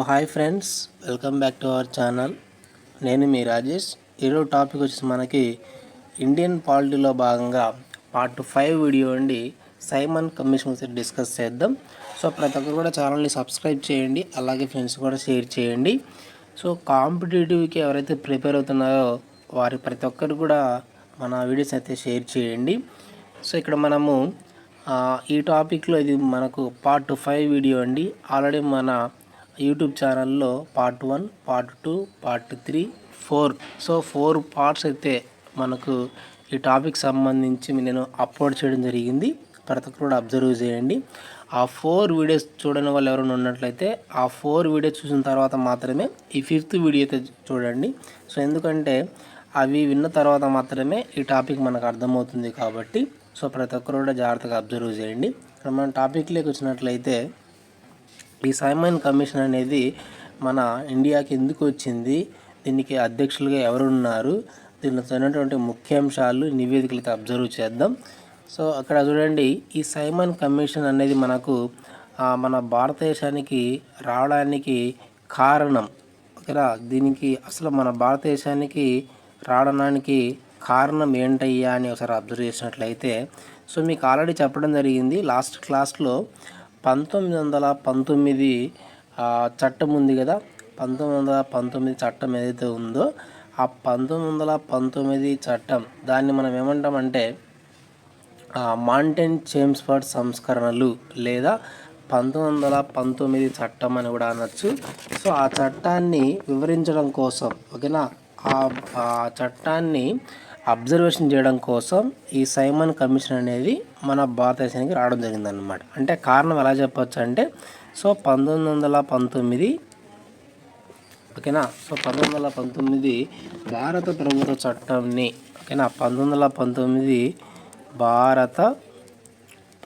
Hi friends, welcome back to our channel. నేను మీ రాజేష్. ఈరోజు topic వచ్చేసి మనకి ఇండియన్ పాలిటీలో భాగంగా పార్ట్ 5 వీడియో అండి. సైమన్ కమిషన్ గురించి డిస్కస్ చేద్దాం. సో ప్రతి ఒక్కరు కూడా ఛానల్ని సబ్స్క్రైబ్ చేయండి, అలాగే ఫ్రెండ్స్ కూడా షేర్ చేయండి. సో కాంపిటేటివ్కి ఎవరైతే ప్రిపేర్ అవుతున్నారో వారి ప్రతి ఒక్కరు కూడా మన వీడియోస్ అయితే షేర్ చేయండి. సో ఇక్కడ మనము ఈ టాపిక్లో ఇది మనకు పార్ట్ 5 వీడియో అండి. ఆల్రెడీ మన యూట్యూబ్ ఛానల్లో part 1, part 2, part 3, 4 so 4 parts అయితే మనకు ఈ టాపిక్ సంబంధించి నేను అప్లోడ్ చేయడం జరిగింది. ప్రతి ఒక్కరు కూడా అబ్జర్వ్ చేయండి. ఆ 4 వీడియోస్ చూడని వాళ్ళు ఎవరైనా ఉన్నట్లయితే ఆ 4 వీడియోస్ చూసిన తర్వాత మాత్రమే ఈ 5th వీడియో అయితే చూడండి. సో ఎందుకంటే అవి విన్న తర్వాత మాత్రమే ఈ టాపిక్ మనకు అర్థమవుతుంది కాబట్టి సో ప్రతి ఒక్కరు కూడా జాగ్రత్తగా అబ్జర్వ్ చేయండి. ఇక్కడ మన టాపిక్లోకి వచ్చినట్లయితే ఈ సైమన్ కమిషన్ అనేది మన ఇండియాకి ఎందుకు వచ్చింది, దీనికి అధ్యక్షులుగా ఎవరు ఉన్నారు, దీనిలో ఉన్నటువంటి ముఖ్యాంశాలు నివేదికలు అయితే అబ్జర్వ్ చేద్దాం. సో అక్కడ చూడండి, ఈ సైమన్ కమిషన్ అనేది మనకు మన భారతదేశానికి రావడానికి కారణం. ఓకేనా, దీనికి అసలు మన భారతదేశానికి రావడానికి కారణం ఏంటయ్యా అని ఒకసారి అబ్జర్వ్ చేసినట్లయితే సో మీకు ఆల్రెడీ చెప్పడం జరిగింది లాస్ట్ క్లాస్లో 1919 చట్టం ఉంది కదా. 1919 చట్టం ఏదైతే ఉందో ఆ 1919 చట్టం దాన్ని మనం ఏమంటామంటే మాంటైన్ చేమ్స్ఫర్డ్ సంస్కరణలు లేదా 1919 చట్టం అని కూడా అనొచ్చు. సో ఆ చట్టాన్ని వివరించడం కోసం, ఓకేనా, ఆ చట్టాన్ని అబ్జర్వేషన్ చేయడం కోసం ఈ సైమన్ కమిషన్ అనేది మన భారతదేశానికి రావడం జరిగిందనమాట. అంటే కారణం ఎలా చెప్పొచ్చు అంటే సో 1919, ఓకేనా, సో 1919 భారత ప్రభుత్వ చట్టంని, ఓకేనా, 1919 భారత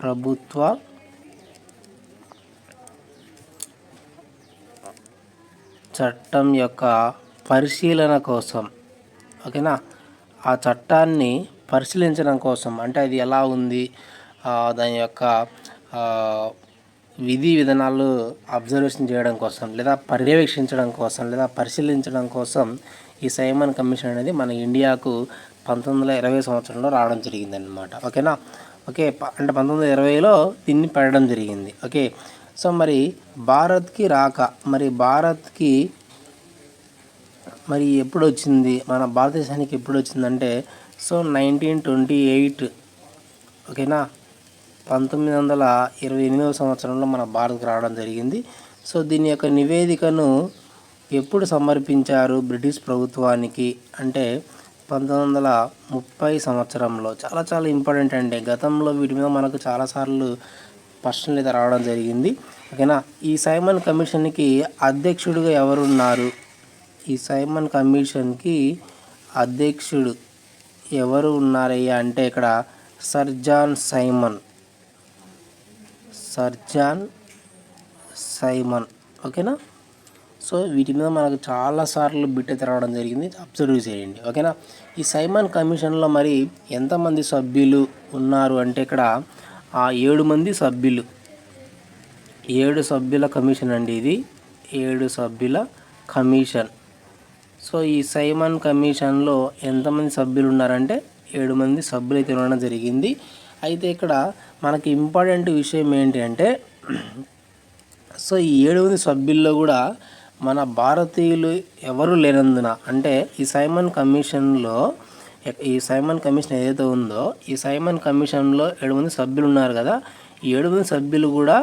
ప్రభుత్వ చట్టం యొక్క పరిశీలన కోసం, ఓకేనా, ఆ చట్టాన్ని పరిశీలించడం కోసం, అంటే అది ఎలా ఉంది, దాని యొక్క విధి విధానాలు అబ్జర్వేషన్ చేయడం కోసం లేదా పర్యవేక్షించడం కోసం లేదా పరిశీలించడం కోసం ఈ సైమన్ కమిషన్ అనేది మన ఇండియాకు 1920 సంవత్సరంలో రావడం జరిగిందనమాట. ఓకేనా, ఓకే, అంటే 1920లో దీన్ని పెట్టడం జరిగింది. ఓకే, సో మరి భారత్కి రాక భారత్కి ఎప్పుడు వచ్చింది, మన భారతదేశానికి ఎప్పుడు వచ్చిందంటే సో 1928, ఓకేనా, 1928 సంవత్సరంలో మన భారత్కి రావడం జరిగింది. సో దీని యొక్క నివేదికను ఎప్పుడు సమర్పించారు బ్రిటిష్ ప్రభుత్వానికి అంటే 1930 సంవత్సరంలో. చాలా చాలా ఇంపార్టెంట్ అండి. గతంలో వీటి మీద మనకు చాలాసార్లు ప్రశ్నలు అయితే రావడం జరిగింది. ఓకేనా, ఈ సైమన్ కమిషన్కి అధ్యక్షుడిగా ఎవరున్నారు, ఈ సైమన్ కమిషన్కి అధ్యక్షుడు ఎవరు ఉన్నారయ్యా అంటే ఇక్కడ సర్ జాన్ సైమన్, ఓకేనా. సో వీటి మీద మనకు చాలాసార్లు బిట్ అయితే రావడం జరిగింది, అబ్జర్వ్ చేయండి. ఓకేనా, ఈ సైమన్ కమిషన్లో మరి ఎంతమంది సభ్యులు ఉన్నారు అంటే ఇక్కడ 7 మంది సభ్యులు, 7 సభ్యుల కమిషన్ అండి ఇది, 7 సభ్యుల కమిషన్. సో ఈ సైమన్ కమిషన్లో ఎంతమంది సభ్యులు ఉన్నారంటే 7 మంది సభ్యులు అయితే ఉండడం జరిగింది. అయితే ఇక్కడ మనకి ఇంపార్టెంట్ విషయం ఏంటి అంటే సో ఈ 7 మంది సభ్యుల్లో కూడా మన భారతీయులు ఎవరు లేనందున, అంటే ఈ సైమన్ కమిషన్ ఏదైతే ఉందో ఈ సైమన్ కమిషన్లో 7 మంది సభ్యులు ఉన్నారు కదా. ఈ 7 మంది సభ్యులు కూడా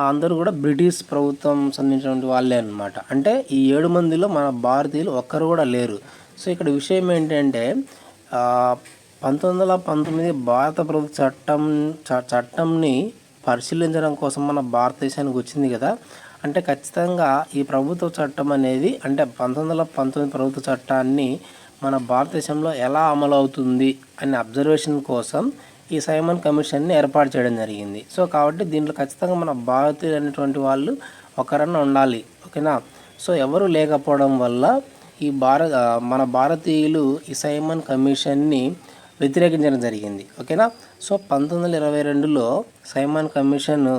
అందరూ కూడా బ్రిటిష్ ప్రభుత్వం సంబంధించినటువంటి వాళ్ళే అనమాట. అంటే ఈ 7 మందిలో మన భారతీయులు ఒక్కరు కూడా లేరు. సో ఇక్కడ విషయం ఏంటంటే 1919 భారత ప్రభుత్వ చట్టంని పరిశీలించడం కోసం మన భారతదేశానికి వచ్చింది కదా. అంటే ఖచ్చితంగా ఈ ప్రభుత్వ చట్టం అనేది అంటే 1919 ప్రభుత్వ చట్టాన్ని మన భారతదేశంలో ఎలా అమలు అవుతుంది అనే అబ్జర్వేషన్ కోసం ఈ సైమన్ కమిషన్ని ఏర్పాటు చేయడం జరిగింది. సో కాబట్టి దీంట్లో ఖచ్చితంగా మన భారతీయులు అనేటువంటి వాళ్ళు ఒకరన్నా ఉండాలి. ఓకేనా, సో ఎవరు లేకపోవడం వల్ల మన భారతీయులు ఈ సైమన్ కమిషన్ని వ్యతిరేకించడం జరిగింది. ఓకేనా, సో 1922లో సైమన్ కమిషన్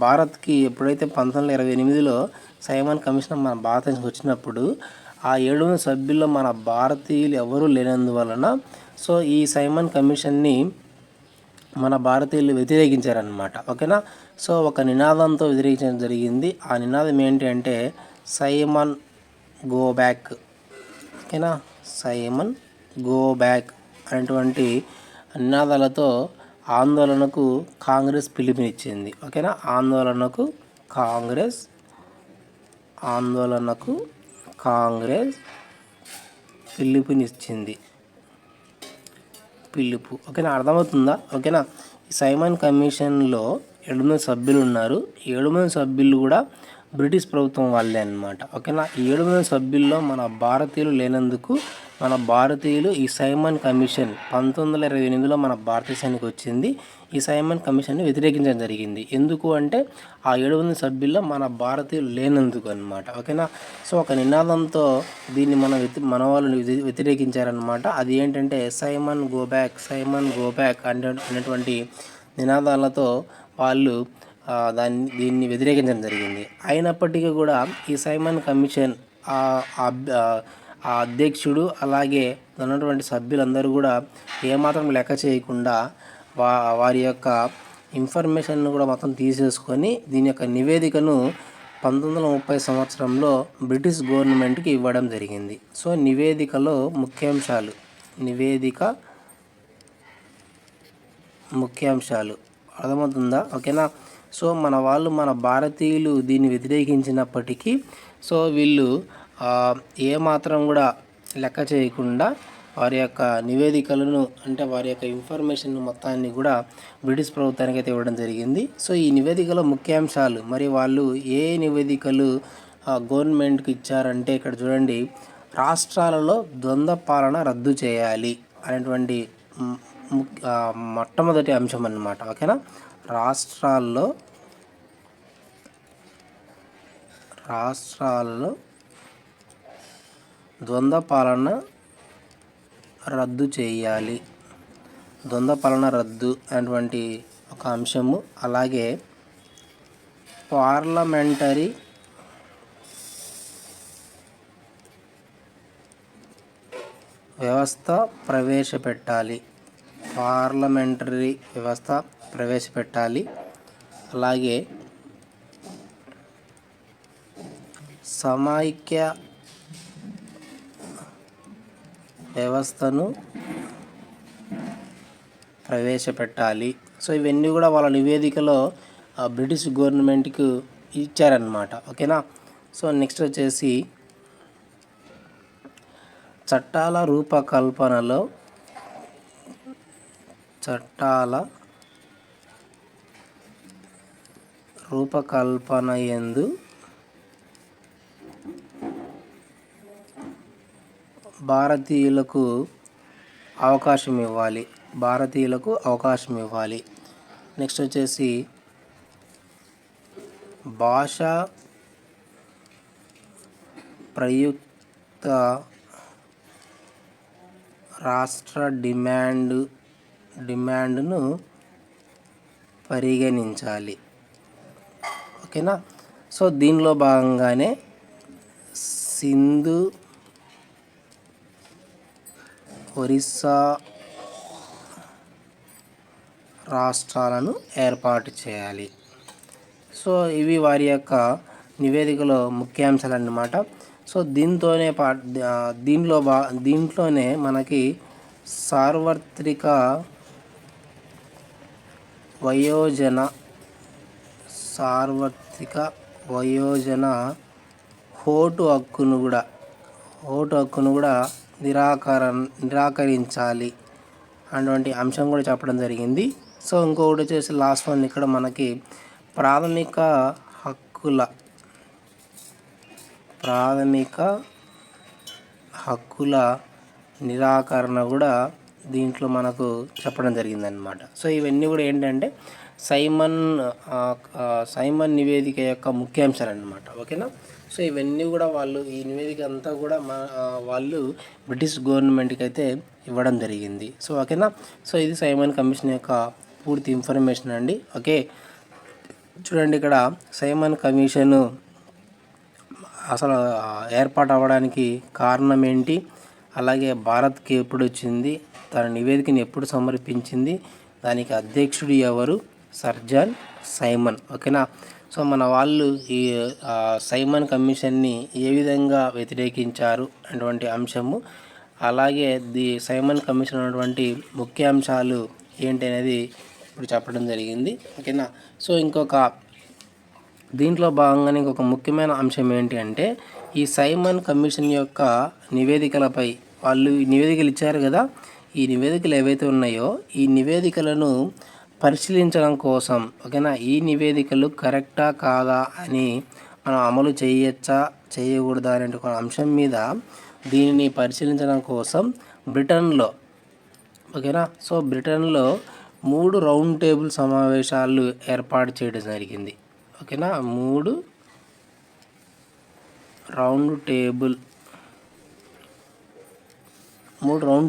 భారత్కి ఎప్పుడైతే 1928లో సైమన్ కమిషన్ మన భారతదేశంకి వచ్చినప్పుడు ఆ 7 సభ్యుల్లో మన భారతీయులు ఎవరూ లేనందువలన సో ఈ సైమన్ కమిషన్ని మన భారతీయులు వ్యతిరేకించారనమాట. ఓకేనా. సో ఒక నినాదంతో వ్యతిరేకించడం జరిగింది. ఆ నినాదం ఏంటి అంటే సైమన్ గో బ్యాక్. ఓకేనా, సైమన్ గో బ్యాక్ అనేటువంటి నినాదాలతో ఆందోళనకు కాంగ్రెస్ పిలుపునిచ్చింది. ఓకేనా, ఆందోళనకు కాంగ్రెస్ పిలుపునిచ్చింది. ఓకేనా, అర్థమవుతుందా? ఓకేనా. ఈ సైమన్ కమిషన్లో 7 సభ్యులు ఉన్నారు. 7 సభ్యులు కూడా బ్రిటిష్ ప్రభుత్వం వాళ్ళే అన్నమాట. ఓకేనా, ఈ 7 సభ్యుల్లో మన భారతీయులు లేనందుకు మన భారతీయులు ఈ సైమన్ కమిషన్ 1928లో మన భారతదేశానికి వచ్చింది. ఈ సైమన్ కమిషన్ని వ్యతిరేకించడం జరిగింది. ఎందుకు అంటే ఆ 7 సభ్యుల్లో మన భారతీయులు లేనందుకు అన్నమాట. ఓకేనా. సో ఒక నినాదంతో దీన్ని మన వాళ్ళు వ్యతిరేకించారనమాట. అది ఏంటంటే సైమన్ గో బ్యాక్ అనేటువంటి నినాదాలతో వాళ్ళు దీన్ని వ్యతిరేకించడం జరిగింది. అయినప్పటికీ కూడా ఈ సైమన్ కమిషన్ ఆ అధ్యక్షుడు అలాగే ఉన్నటువంటి సభ్యులందరూ కూడా ఏమాత్రం లెక్క చేయకుండా వారి యొక్క ఇన్ఫర్మేషన్ను కూడా మొత్తం తీసేసుకొని దీని యొక్క నివేదికను 1930 సంవత్సరంలో బ్రిటిష్ గవర్నమెంట్కి ఇవ్వడం జరిగింది. సో నివేదికలో ముఖ్యాంశాలు అర్థమవుతుందా? ఓకేనా. సో మన భారతీయులు దీన్ని వ్యతిరేకించినప్పటికీ సో వీళ్ళు ఏమాత్రం కూడా లెక్క చేయకుండా వారి యొక్క నివేదికలను అంటే వారి యొక్క ఇన్ఫర్మేషన్ మొత్తాన్ని కూడా బ్రిటిష్ ప్రభుత్వానికి అయితే ఇవ్వడం జరిగింది. సో ఈ నివేదికలో ముఖ్యాంశాలు మరి వాళ్ళు ఏ నివేదికలు గవర్నమెంట్కి ఇచ్చారంటే ఇక్కడ చూడండి, రాష్ట్రాలలో ద్వంద్వ పాలన రద్దు చేయాలి అనేటువంటి మొట్టమొదటి అంశం అన్నమాట. ఓకేనా, రాష్ట్రాల్లో ద్వంద్వ పాలన రద్దు చేయాలి, ద్వంద్వ పాలన రద్దు అనేటువంటి ఒక అంశము. అలాగే పార్లమెంటరీ వ్యవస్థ ప్రవేశపెట్టాలి. అలాగే సమైక్య వ్యవస్థను ప్రవేశపెట్టాలి. సో ఇవన్నీ కూడా వాళ్ళ నివేదికలో బ్రిటిష్ గవర్నమెంట్కి ఇచ్చారన్నమాట. ఓకేనా. సో నెక్స్ట్ వచ్చేసి చట్టాల రూపకల్పన యందు భారతీయులకు అవకాశం ఇవ్వాలి. నెక్స్ట్ వచ్చేసి భాషా ప్రయుక్త రాష్ట్ర డిమాండ్ను పరిగణించాలి. ఓకేనా. సో దీనిలో భాగంగానే సింధు, ఒరిస్సా రాష్ట్రాలను ఏర్పాటు చేయాలి. సో ఇవి వారి యొక్క నివేదికలో ముఖ్యాంశాలు అన్నమాట. సో దీంట్లోనే మనకి సార్వత్రిక వయోజన ఓటు హక్కును కూడా నిరాకరించాలి అటువంటి అంశం కూడా చెప్పడం జరిగింది. సో ఇంకొకటి వచ్చేసి లాస్ట్ వన్ ఇక్కడ మనకి ప్రాథమిక హక్కుల నిరాకరణ కూడా దీంట్లో మనకు చెప్పడం జరిగిందనమాట. సో ఇవన్నీ కూడా ఏంటంటే సైమన్ నివేదిక యొక్క ముఖ్యాంశాలు అన్నమాట. ఓకేనా. సో ఇవన్నీ కూడా ఈ నివేదిక అంతా కూడా వాళ్ళు బ్రిటిష్ గవర్నమెంట్కి అయితే ఇవ్వడం జరిగింది. సో ఓకేనా. సో ఇది సైమన్ కమిషన్ యొక్క పూర్తి ఇన్ఫర్మేషన్ అండి. ఓకే. చూడండి, ఇక్కడ సైమన్ కమిషను అసలు ఏర్పాటు అవ్వడానికి కారణం ఏంటి, అలాగే భారత్కి ఎప్పుడు వచ్చింది, తన నివేదికను ఎప్పుడు సమర్పించింది, దానికి అధ్యక్షుడు ఎవరు, సర్ జాన్ సైమన్. ఓకేనా. సో మన వాళ్ళు ఈ సైమన్ కమిషన్ని ఏ విధంగా వ్యతిరేకించారు అటువంటి అంశము, అలాగే సైమన్ కమిషన్ ఉన్నటువంటి ముఖ్య అంశాలు ఏంటి అనేది ఇప్పుడు చెప్పడం జరిగింది. ఓకేనా. సో దీంట్లో భాగంగానే ఇంకొక ముఖ్యమైన అంశం ఏంటి అంటే, ఈ సైమన్ కమిషన్ యొక్క నివేదికలపై వాళ్ళు నివేదికలు ఇచ్చారు కదా, ఈ నివేదికలు ఏవైతే ఉన్నాయో ఈ నివేదికలను పరిశీలించడం కోసం, ఓకేనా, ఈ నివేదికలు కరెక్టా కాదా అని మనం అమలు చేయొచ్చా చేయకూడదా అనే ఒక అంశం మీద దీనిని పరిశీలించడం కోసం బ్రిటన్లో, ఓకేనా, సో బ్రిటన్లో 3 రౌండ్ టేబుల్ సమావేశాలు ఏర్పాటు చేయడం జరిగింది. ఓకేనా, 3 రౌండ్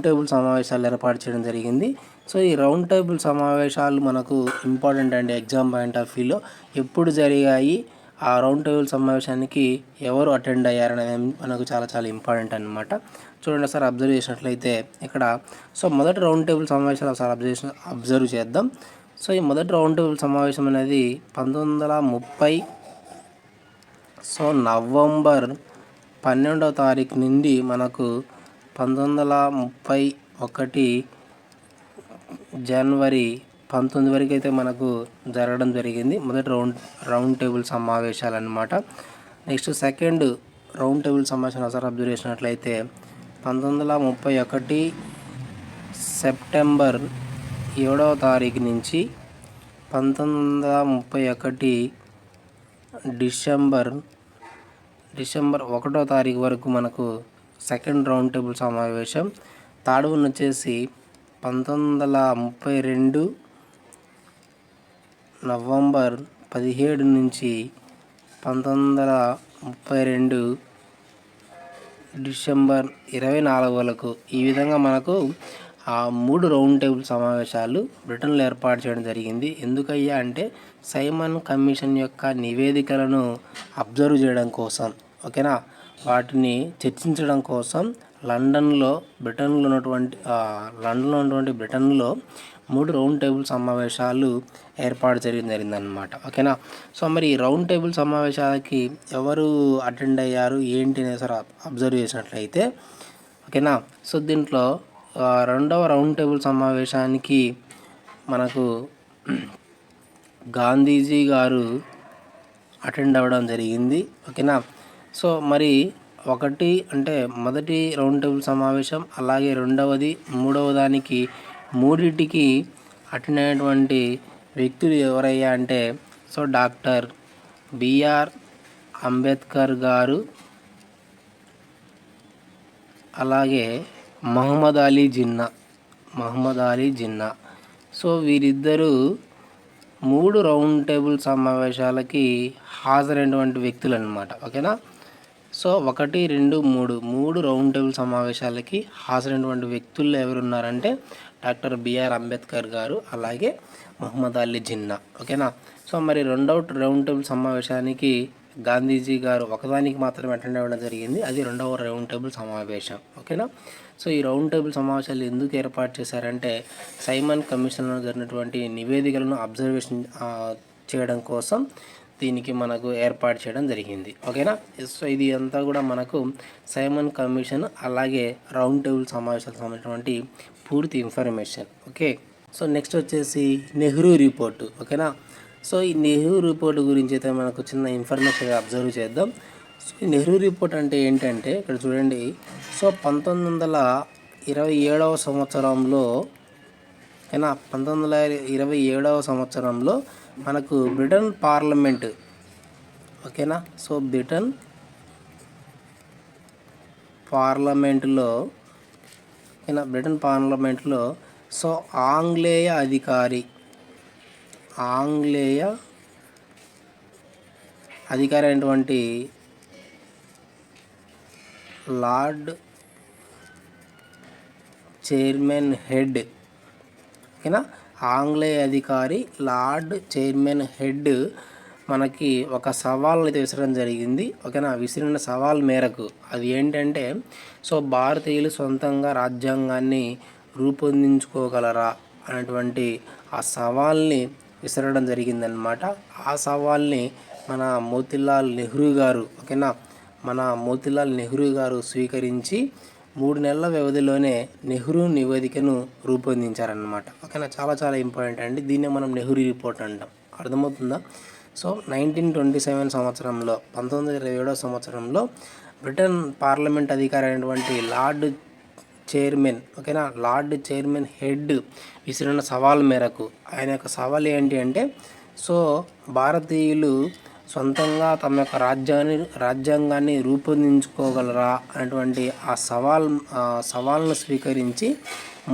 టేబుల్ సమావేశాలు ఏర్పాటు చేయడం జరిగింది. సో ఈ రౌండ్ టేబుల్ సమావేశాలు మనకు ఇంపార్టెంట్ అండి ఎగ్జామ్ పాయింట్ ఆఫ్ వ్యూలో. ఎప్పుడు జరిగాయి, ఆ రౌండ్ టేబుల్ సమావేశానికి ఎవరు అటెండ్ అయ్యారనేది మనకు చాలా చాలా ఇంపార్టెంట్ అనమాట. చూడండి సార్, అబ్జర్వ్ చేసినట్లయితే ఇక్కడ సో మొదటి రౌండ్ టేబుల్ సమావేశాలు ఒకసారి అబ్జర్వ్ చేద్దాం. సో ఈ మొదటి రౌండ్ టేబుల్ సమావేశం అనేది 1930 సో నవంబర్ 12వ తారీఖు నుండి మనకు 1931 జనవరి 19 వరకు అయితే మనకు జరగడం జరిగింది మొదటి రౌండ్ టేబుల్ సమావేశాలు అన్నమాట. నెక్స్ట్ సెకండ్ రౌండ్ టేబుల్ సమావేశం ఒకసారి అబ్జర్వ్ చేసినట్లయితే 1931 సెప్టెంబర్ 7వ తారీఖు నుంచి 1931 డిసెంబర్ 1వ తారీఖు వరకు మనకు సెకండ్ రౌండ్ టేబుల్ సమావేశం. థర్డ్ వన్ వచ్చేసి 1932 నవంబర్ 17 నుంచి 1932 డిసెంబర్ 24 వరకు ఈ విధంగా మనకు ఆ 3 రౌండ్ టేబుల్ సమావేశాలు బ్రిటన్లో ఏర్పాటు చేయడం జరిగింది. ఎందుకయ్యా అంటే సైమన్ కమిషన్ యొక్క నివేదికలను అబ్జర్వ్ చేయడం కోసం, ఓకేనా, వాటిని చర్చించడం కోసం లండన్లో ఉన్నటువంటి బ్రిటన్లో 3 రౌండ్ టేబుల్ సమావేశాలు ఏర్పాటు జరిగిందన్నమాట. ఓకేనా. సో మరి ఈ రౌండ్ టేబుల్ సమావేశాలకి ఎవరు అటెండ్ అయ్యారు ఏంటి అనేది సార్ అబ్జర్వ్ చేసినట్లయితే, ఓకేనా, సో దీంట్లో రెండవ రౌండ్ టేబుల్ సమావేశానికి మనకు గాంధీజీ గారు అటెండ్ అవ్వడం జరిగింది. ఓకేనా. సో మరి మొదటి రౌండ్ టేబుల్ సమావేశం అలాగే రెండవది మూడవ దానికి మూడింటికి అటెండ్ అయినటువంటి వ్యక్తులు ఎవరయ్యా అంటే సో డాక్టర్ బిఆర్ అంబేద్కర్ గారు, అలాగే మహమ్మద్ అలీ జిన్నా. సో వీరిద్దరూ 3 రౌండ్ టేబుల్ సమావేశాలకి హాజరైనటువంటి వ్యక్తులు అన్నమాట. ఓకేనా. సో 1, 2, 3 రౌండ్ టేబుల్ సమావేశాలకి హాజరైనటువంటి వ్యక్తుల్లో ఎవరున్నారంటే డాక్టర్ బిఆర్ అంబేద్కర్ గారు, అలాగే మహమ్మద్ అలీ జిన్నా. ఓకేనా. సో మరి రెండవ రౌండ్ టేబుల్ సమావేశానికి గాంధీజీ గారు ఒకదానికి మాత్రమే అటెండ్ అవ్వడం జరిగింది, అది రెండవ రౌండ్ టేబుల్ సమావేశం. ఓకేనా. సో ఈ రౌండ్ టేబుల్ సమావేశాలు ఎందుకు ఏర్పాటు చేశారంటే సైమన్ కమిషన్లో జరిగినటువంటి నివేదికలను అబ్జర్వేషన్ చేయడం కోసం దీనికి మనకు ఏర్పాటు చేయడం జరిగింది. ఓకేనా. సో ఇది అంతా కూడా మనకు సైమన్ కమిషన్ అలాగే రౌండ్ టేబుల్ సమావేశాలకు సంబంధించినటువంటి పూర్తి ఇన్ఫర్మేషన్. ఓకే. సో నెక్స్ట్ వచ్చేసి నెహ్రూ రిపోర్టు. ఓకేనా. సో ఈ నెహ్రూ రిపోర్టు గురించి అయితే మనకు చిన్న ఇన్ఫర్మేషన్ అబ్జర్వ్ చేద్దాం. సో ఈ నెహ్రూ రిపోర్ట్ అంటే ఏంటంటే ఇక్కడ చూడండి, సో 1927వ సంవత్సరంలో, ఓకేనా, 1927వ సంవత్సరంలో మనకు బ్రిటన్ పార్లమెంటు, ఓకేనా, సో బ్రిటన్ పార్లమెంట్లో సో ఆంగ్లేయ అధికారి అయినటువంటి లార్డ్ చైర్మన్ హెడ్, ఓకేనా, ఆంగ్లేయ అధికారి లార్డ్ చైర్మన్ హెడ్ మనకి ఒక సవాల్ అయితే విసరడం జరిగింది. ఓకేనా, విసిరిన సవాల్ మేరకు అది ఏంటంటే, సో భారతీయులు సొంతంగా రాజ్యాంగాన్ని రూపొందించుకోగలరా అనేటువంటి ఆ సవాల్ని విసరడం జరిగిందనమాట. ఆ సవాల్ని మన మోతీలాల్ నెహ్రూ గారు, ఓకేనా, మన మోతీలాల్ నెహ్రూ గారు స్వీకరించి 3 నెలల వ్యవధిలోనే నెహ్రూ నివేదికను రూపొందించారనమాట. ఓకేనా, చాలా చాలా ఇంపార్టెంట్ అండి. దీన్నే మనం నెహ్రూ రిపోర్ట్ అంటాం. అర్థమవుతుందా? సో 1927 సంవత్సరంలో 1927 సంవత్సరంలో బ్రిటన్ పార్లమెంట్ అధికారి అయినటువంటి లార్డ్ చైర్మన్, ఓకేనా, లార్డ్ చైర్మన్ హెడ్ విసిరిన సవాల్ మేరకు, ఆయన యొక్క సవాల్ ఏంటి అంటే, సో భారతీయులు సొంతంగా తమ యొక్క రాజ్యాంగాన్ని రూపొందించుకోగలరా అనేటువంటి ఆ సవాల్ను స్వీకరించి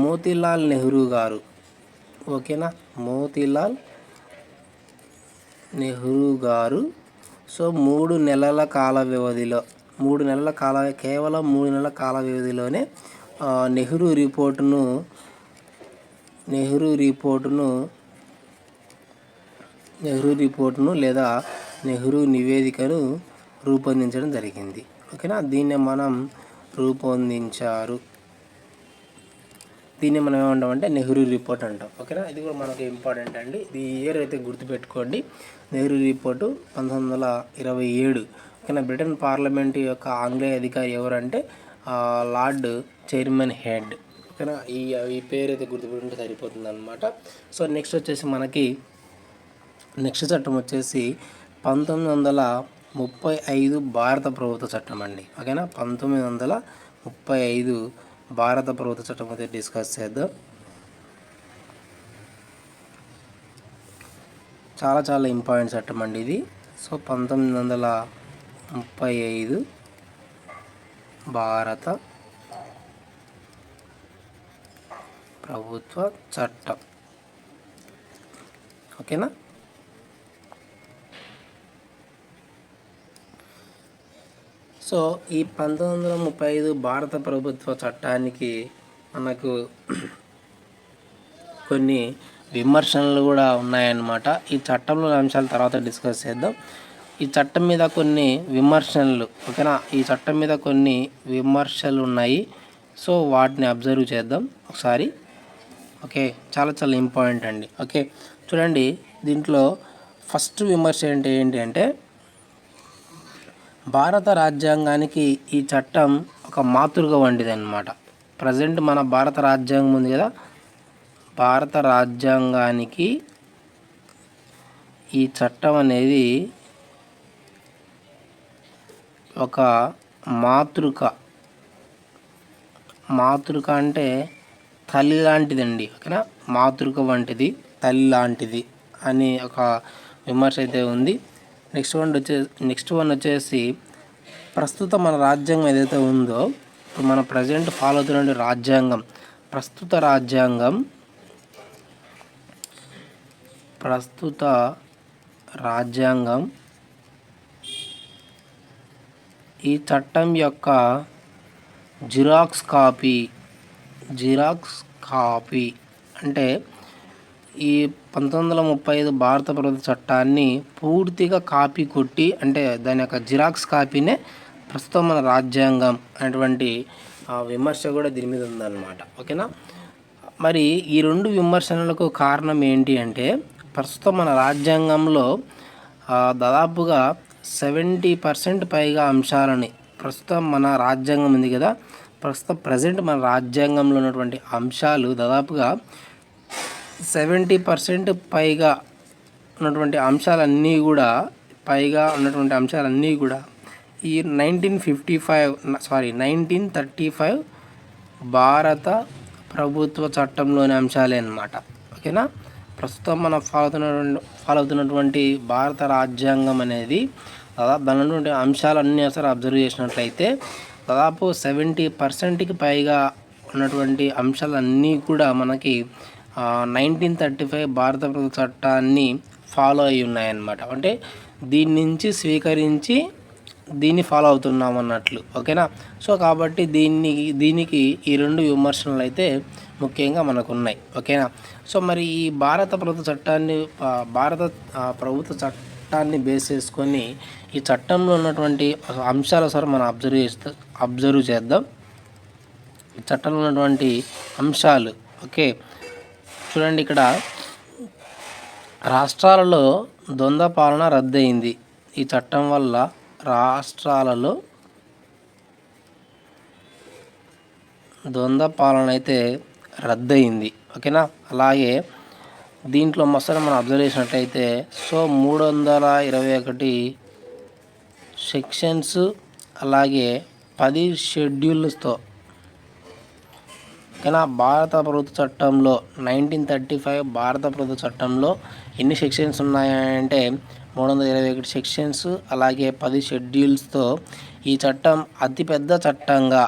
మోతీలాల్ నెహ్రూ గారు, ఓకేనా, మోతీలాల్ నెహ్రూ గారు సో 3 నెలల కాల వ్యవధిలో కేవలం 3 నెలల కాల వ్యవధిలోనే నెహ్రూ రిపోర్టును లేదా నెహ్రూ నివేదికను రూపొందించడం జరిగింది. ఓకేనా, దీన్ని మనం ఏమంటామంటే నెహ్రూ రిపోర్ట్ అంటాం. ఓకేనా, ఇది కూడా మనకు ఇంపార్టెంట్ అండి. ఇది ఇయర్ అయితే గుర్తుపెట్టుకోండి. నెహ్రూ రిపోర్టు 1927. ఓకేనా, బ్రిటన్ పార్లమెంటు యొక్క ఆంగ్లేయ అధికారి ఎవరంటే లార్డ్ చైర్మన్ హెడ్. ఓకేనా, ఈ పేరు అయితే గుర్తుపెట్టుకుంటే సరిపోతుంది అనమాట. సో నెక్స్ట్ చట్టం వచ్చేసి 1935 భారత ప్రభుత్వ చట్టం అండి. ఓకేనా, 1935 భారత ప్రభుత్వ చట్టం అయితే డిస్కస్ చేద్దాం. చాలా చాలా ఇంపార్టెంట్ చట్టం అండి ఇది. సో 1935 భారత ప్రభుత్వ చట్టం. ఓకేనా, సో ఈ 1935 భారత ప్రభుత్వ చట్టానికి మనకు కొన్ని విమర్శనలు కూడా ఉన్నాయన్నమాట. ఈ చట్టంలోని అంశాల తర్వాత డిస్కస్ చేద్దాం. ఈ చట్టం మీద కొన్ని విమర్శనలు, ఓకేనా, ఈ చట్టం మీద కొన్ని విమర్శలు ఉన్నాయి. సో వాటిని అబ్జర్వ్ చేద్దాం ఒకసారి. ఓకే, చాలా చాలా ఇంపార్టెంట్ అండి. ఓకే, చూడండి, దీంట్లో ఫస్ట్ విమర్శ ఏంటి అంటే, భారత రాజ్యాంగానికి ఈ చట్టం ఒక మాతృక వంటిది అన్నమాట. ప్రజెంట్ మన భారత రాజ్యాంగం ఉంది కదా, భారత రాజ్యాంగానికి ఈ చట్టం అనేది ఒక మాతృక అంటే తల్లి లాంటిదండి. ఓకేనా, మాతృక వంటిది, తల్లి లాంటిది అని ఒక విమర్శ అయితే ఉంది. నెక్స్ట్ వన్ వచ్చేసి ప్రస్తుత మన రాజ్యాంగం ఏదైతే ఉందో, ఇప్పుడు మన ప్రజెంట్ ఫాలో అవుతున్న ప్రస్తుత రాజ్యాంగం ఈ చట్టం యొక్క జిరాక్స్ కాపీ అంటే ఈ 1935 భారత ప్రభుత్వ చట్టాన్ని పూర్తిగా కాపీ కొట్టి, అంటే దాని యొక్క జిరాక్స్ కాపీనే ప్రస్తుతం మన రాజ్యాంగం అనేటువంటి విమర్శ కూడా దీని మీద ఉందన్నమాట. ఓకేనా, మరి ఈ రెండు విమర్శనలకు కారణం ఏంటి అంటే, ప్రస్తుతం మన రాజ్యాంగంలో దాదాపుగా 70% పైగా అంశాలని, ప్రస్తుతం మన రాజ్యాంగం ఉంది కదా, ప్రజెంట్ మన రాజ్యాంగంలో ఉన్నటువంటి అంశాలు దాదాపుగా 70% పైగా ఉన్నటువంటి అంశాలన్నీ కూడా ఈ 1935 భారత ప్రభుత్వ చట్టంలోని అంశాలే అన్నమాట. ఓకేనా, ప్రస్తుతం మనం ఫాలో అవుతున్నటువంటి భారత రాజ్యాంగం అనేది దానిలో ఉన్నటువంటి అంశాలన్నీ ఒకసారి అబ్జర్వ్ చేసినట్లయితే దాదాపు 70%కి పైగా ఉన్నటువంటి అంశాలన్నీ కూడా మనకి 1935 భారత ప్రభుత్వ చట్టాన్ని ఫాలో అయి ఉన్నాయన్నమాట. అంటే దీని నుంచి స్వీకరించి దీన్ని ఫాలో అవుతున్నాం అన్నట్లు. ఓకేనా, సో కాబట్టి దీనికి ఈ రెండు విమర్శనలు అయితే ముఖ్యంగా మనకు ఉన్నాయి. ఓకేనా, సో మరి ఈ భారత ప్రభుత్వ చట్టాన్ని చట్టాన్ని బేస్ చేసుకొని ఈ చట్టంలో ఉన్నటువంటి అంశాల సార్ మనం అబ్జర్వ్ చేద్దాం. ఈ చట్టంలో ఉన్నటువంటి అంశాలు. ఓకే, చూడండి, ఇక్కడ రాష్ట్రాలలో ద్వంద్వ పాలన రద్దయింది. ఈ చట్టం వల్ల రాష్ట్రాలలో ద్వంద్వ పాలన అయితే రద్దయింది. ఓకేనా. అలాగే దీంట్లో మొత్తం మనం అబ్జర్వ్ చేసినట్లయితే 321 సెక్షన్స్ అలాగే 10 షెడ్యూల్స్తో, ఓకేనా, భారత ప్రభుత్వ చట్టంలో 1935 భారత ప్రభుత్వ చట్టంలో ఎన్ని సెక్షన్స్ ఉన్నాయంటే 321 సెక్షన్స్ అలాగే 10 షెడ్యూల్స్తో ఈ చట్టం అతిపెద్ద చట్టంగా,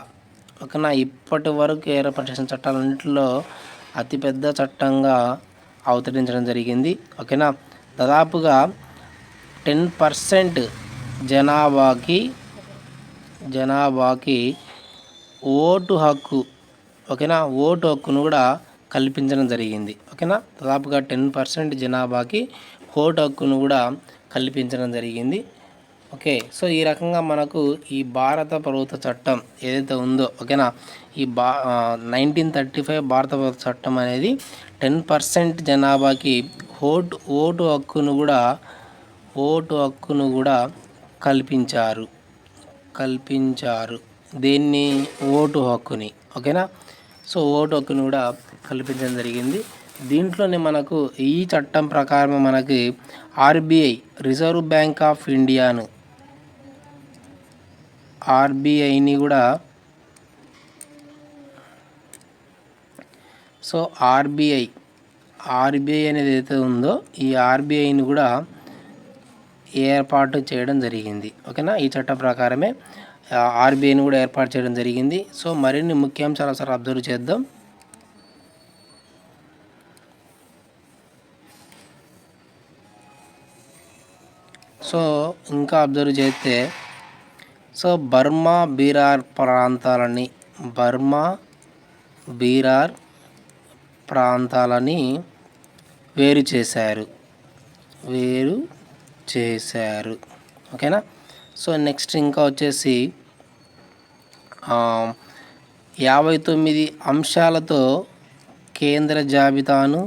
ఓకేనా, ఇప్పటి వరకు ఏర్పరిచిన చట్టాలన్నింటిలో అతిపెద్ద చట్టంగా అవతరించడం జరిగింది. ఓకేనా. దాదాపుగా 10% జనాభాకి ఓటు హక్కు, ఓకేనా, ఓటు హక్కును కూడా కల్పించడం జరిగింది. ఓకేనా. దాదాపుగా 10% జనాభాకి ఓటు హక్కును కూడా కల్పించడం జరిగింది. ఓకే, సో ఈ రకంగా మనకు ఈ భారత ప్రభుత్వ చట్టం ఏదైతే ఉందో, ఓకేనా, ఈ 1935 భారత ప్రభుత్వ చట్టం అనేది 10% జనాభాకి ఓటు హక్కును కూడా కల్పించారు. దేన్ని? ఓటు హక్కుని. ఓకేనా. సో ఓటు హక్కును కూడా కల్పించడం జరిగింది. దీంట్లోనే మనకు ఈ చట్టం ప్రకారం మనకి ఆర్బీఐ, రిజర్వ్ బ్యాంక్ ఆఫ్ ఇండియాను, ఆర్బీఐని కూడా, సో ఆర్బీఐ అనేది ఏదైతే ఉందో ఈ ఆర్బీఐని కూడా ఏర్పాటు చేయడం జరిగింది. ఓకేనా. ఈ చట్టం ప్రకారమే ఆర్బీఐని కూడా ఏర్పాటు చేయడం జరిగింది. సో మరిన్ని ముఖ్యాంశాలు ఒకసారి అబ్జర్వ్ చేద్దాం. సో ఇంకా అబ్జర్వ్ చేస్తే, సో బర్మా బీరార్ ప్రాంతాలని వేరు చేశారు. ఓకేనా. సో నెక్స్ట్ ఇంకా వచ్చేసి 59 అంశాలతో కేంద్ర జాబితాను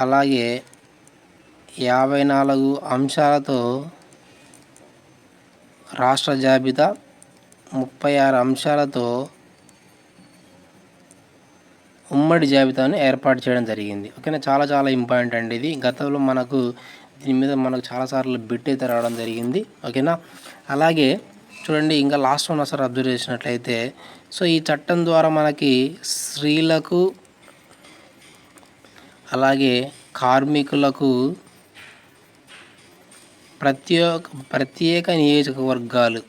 అలాగే 54 అంశాలతో రాష్ట్ర జాబితా, 36 అంశాలతో ఉమ్మడి జాబితాను ఏర్పాటు చేయడం జరిగింది. ఓకేనా. చాలా ఇంపార్టెంట్ అండి ఇది. గతంలో మనకు దీని మీద చాలాసార్లు బిట్ అయితే రావడం జరిగింది. ఓకేనా. అలాగే చూడండి, ఇంకా లాస్ట్ వన్ ఒకసారి అబ్జర్వ్ చేసినట్లయితే, సో ఈ చట్టం ద్వారా మనకి స్త్రీలకు అలాగే కార్మికులకు ప్రత్యేక నియోజకవర్గాలు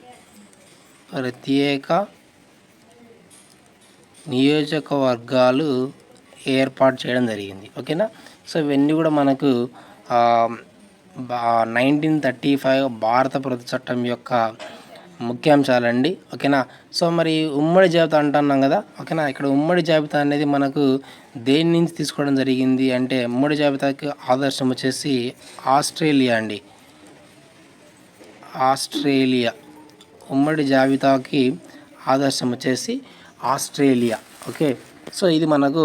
ఏర్పాటు చేయడం జరిగింది. ఓకేనా. సో ఇవన్నీ కూడా మనకు 1935 భారత ప్రభుత్వ చట్టం యొక్క ముఖ్యాంశాలండి. ఓకేనా. సో మరి ఉమ్మడి జాబితా అంటున్నాం కదా. ఓకేనా. ఇక్కడ ఉమ్మడి జాబితా అనేది మనకు దేని నుంచి తీసుకోవడం జరిగింది అంటే, ఉమ్మడి జాబితాకి ఆదర్శం వచ్చేసి ఆస్ట్రేలియా అండి. ఉమ్మడి జాబితాకి ఆదర్శం వచ్చేసి ఆస్ట్రేలియా. ఓకే, సో ఇది మనకు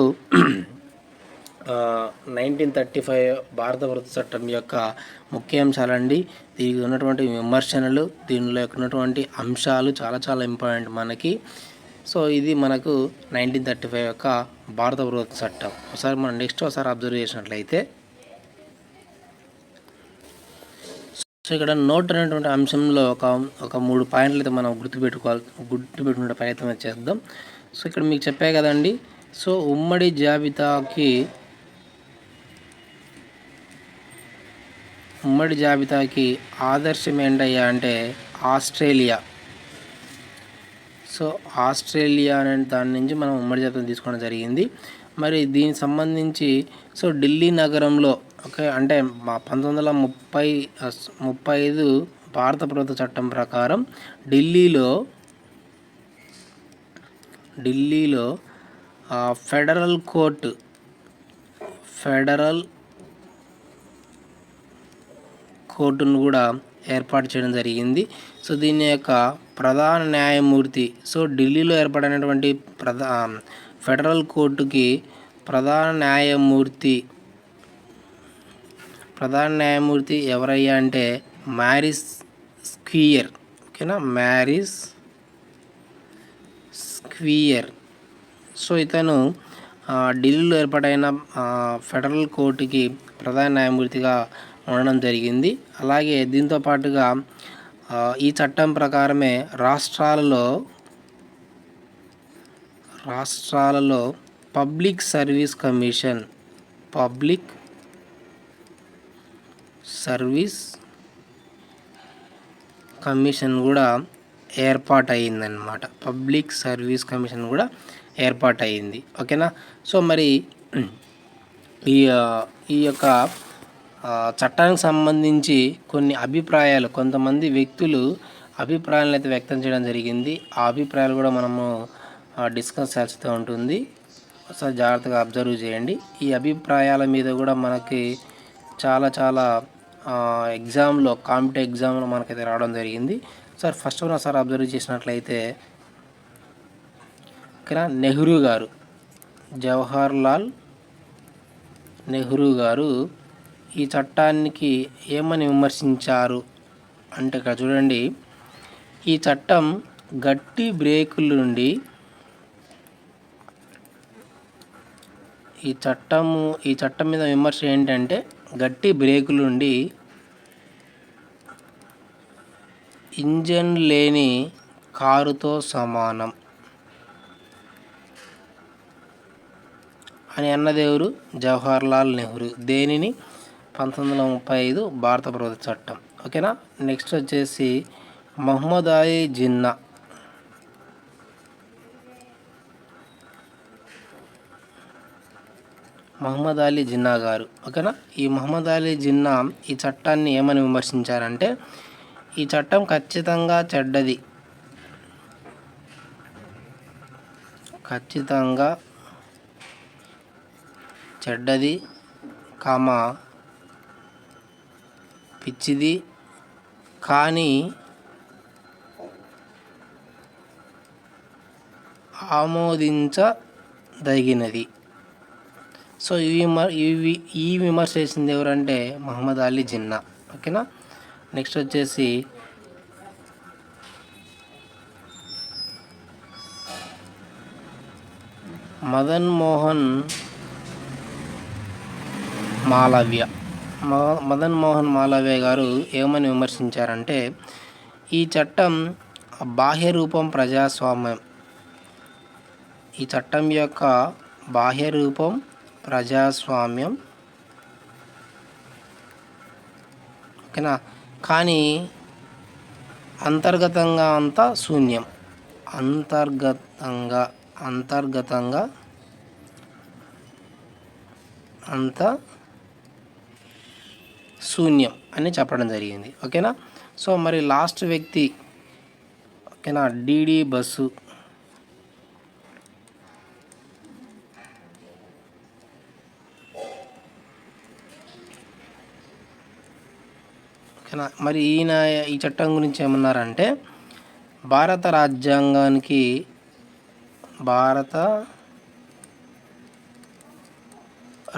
1935 భారత ప్రభుత్వ చట్టం యొక్క ముఖ్యాంశాలండి. దీనికి ఉన్నటువంటి విమర్శనలు, దీనిలో ఉన్నటువంటి అంశాలు చాలా ఇంపార్టెంట్ మనకి. సో ఇది మనకు 1935 యొక్క భారత ప్రభుత్వ చట్టం. ఒకసారి మనం నెక్స్ట్ అబ్జర్వ్ చేసినట్లయితే, సో ఇక్కడ నోట్ అనేటువంటి అంశంలో ఒక 3 పాయింట్లు అయితే మనం గుర్తుపెట్టుకునే ప్రయత్నం చేద్దాం. సో ఇక్కడ మీకు చెప్పే కదండి. సో ఉమ్మడి జాబితాకి ఆదర్శం ఏంటయ్యా అంటే ఆస్ట్రేలియా. సో ఆస్ట్రేలియా అనే దాని నుంచి మనం ఉమ్మడి జాబితాను తీసుకోవడం జరిగింది. మరి దీనికి సంబంధించి సో ఢిల్లీ నగరంలో, ఓకే, అంటే 1935 భారత ప్రభుత్వ చట్టం ప్రకారం ఢిల్లీలో ఫెడరల్ కోర్టును కూడా ఏర్పాటు చేయడం జరిగింది. సో దీని యొక్క ప్రధాన న్యాయమూర్తి, సో ఢిల్లీలో ఏర్పడినటువంటి ఫెడరల్ కోర్టుకి ప్రధాన న్యాయమూర్తి ఎవరయ్యా అంటే మ్యారిస్ స్క్వియర్. ఓకేనా, మ్యారిస్ స్క్వియర్. సో ఇతను ఢిల్లీలో ఏర్పాటైన ఫెడరల్ కోర్టుకి ప్రధాన న్యాయమూర్తిగా ఉండడం జరిగింది. అలాగే దీంతో పాటుగా ఈ చట్టం ప్రకారమే రాష్ట్రాలలో పబ్లిక్ సర్వీస్ కమిషన్ కూడా ఏర్పాటయిందన్నమాట. పబ్లిక్ సర్వీస్ కమిషన్ కూడా ఏర్పాటయింది. ఓకేనా. సో మరి ఈ యొక్క చట్టానికి సంబంధించి కొన్ని అభిప్రాయాలు, కొంతమంది వ్యక్తులు అభిప్రాయాలను అయితే వ్యక్తం చేయడం జరిగింది. ఆ అభిప్రాయాలు కూడా మనము డిస్కస్ చేస్తూ ఉంటుంది. సో జాగ్రత్తగా అబ్జర్వ్ చేయండి. ఈ అభిప్రాయాల మీద కూడా మనకి చాలా కాంపిటేటివ్ ఎగ్జామ్లో మనకైతే రావడం జరిగింది. సార్ ఫస్ట్ ఒకసారి అబ్జర్వ్ చేసినట్లయితే ఇక్కడ నెహ్రూ గారు, జవహర్లాల్ నెహ్రూ గారు ఈ చట్టానికి ఏమని విమర్శించారు అంటే ఇక్కడ చూడండి, ఈ చట్టం గట్టి బ్రేకుల నుండి ఈ చట్టం మీద విమర్శ ఏంటంటే గట్టి బ్రేకుల నుండి ఇంజన్ లేని కారుతో సమానం అని అన్నదేవురు జవహర్లాల్ నెహ్రూ. దేనిని? 1935 భారత ప్రభుత్వ చట్టం. ఓకేనా. నెక్స్ట్ వచ్చేసి మహమ్మద్ అలీ జిన్నా గారు. ఓకేనా. ఈ మహమ్మద్ అలీ జిన్నా ఈ చట్టాన్ని ఏమని విమర్శించారంటే, ఈ చట్టం ఖచ్చితంగా చెడ్డది, పిచ్చిది, కానీ ఆమోదించదగినది. సో ఈ విమర్శ చేసింది ఎవరంటే మహమ్మద్ అలీ జిన్నా. ఓకేనా. నెక్స్ట్ వచ్చేసి మదన్ మోహన్ మాలవ్య గారు ఏమని విమర్శించారంటే, ఈ చట్టం బాహ్య రూపం ప్రజాస్వామ్యం. ఈ చట్టం యొక్క బాహ్య రూపం ప్రజాస్వామ్యం. ఓకేనా. కానీ అంతర్గతంగా అంతా శూన్యం. అంతర్గతంగా అంత శూన్యం అని చెప్పడం జరిగింది. ఓకేనా. సో మరి లాస్ట్ వ్యక్తి, ఓకేనా, డిడి బస్సు. ఓకేనా. మరి ఈయన ఈ చట్టం గురించి ఏమన్నారంటే, భారత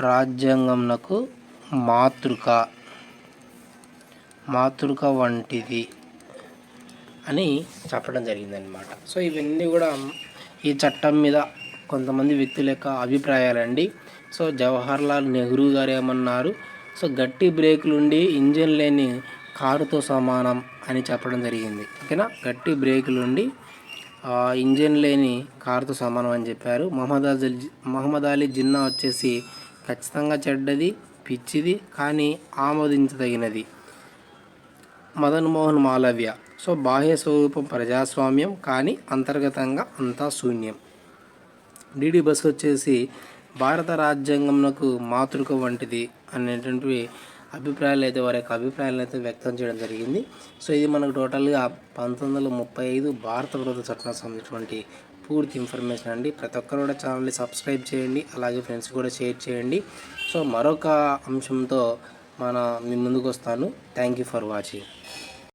రాజ్యాంగంనకు మాతృక వంటిది అని చెప్పడం జరిగిందనమాట. సో ఇవన్నీ కూడా ఈ చట్టం మీద కొంతమంది వ్యక్తుల యొక్క అభిప్రాయాలండి. సో జవహర్లాల్ నెహ్రూ గారు ఏమన్నారు, సో గట్టి బ్రేకులుండి ఇంజన్ లేని కారుతో సమానం అని చెప్పడం జరిగింది. ఓకేనా. గట్టి బ్రేకులుండి ఇంజన్ లేని కారుతో సమానం అని చెప్పారు. మహమ్మద్ అలీ జిన్నా వచ్చేసి ఖచ్చితంగా చెడ్డది, పిచ్చిది, కానీ ఆమోదించదగినది. మదన్ మోహన్ మాలవ్య, సో బాహ్య స్వరూపం ప్రజాస్వామ్యం, కానీ అంతర్గతంగా అంతా శూన్యం. డిడి బస్ వచ్చేసి భారత రాజ్యాంగంకు మాతృక వంటిది అనేటువంటి వారి యొక్క అభిప్రాయాలు అయితే వ్యక్తం చేయడం జరిగింది. సో ఇది మనకు టోటల్గా 1935 భారత ప్రభుత్వ చట్టానికి సంబంధించినటువంటి పూర్తి ఇన్ఫర్మేషన్ అండి. ప్రతి ఒక్కరు కూడా ఛానల్ని సబ్స్క్రైబ్ చేయండి, అలాగే ఫ్రెండ్స్ కూడా షేర్ చేయండి. సో మరొక అంశంతో మీ ముందుకు వస్తాను. Thank you for watching.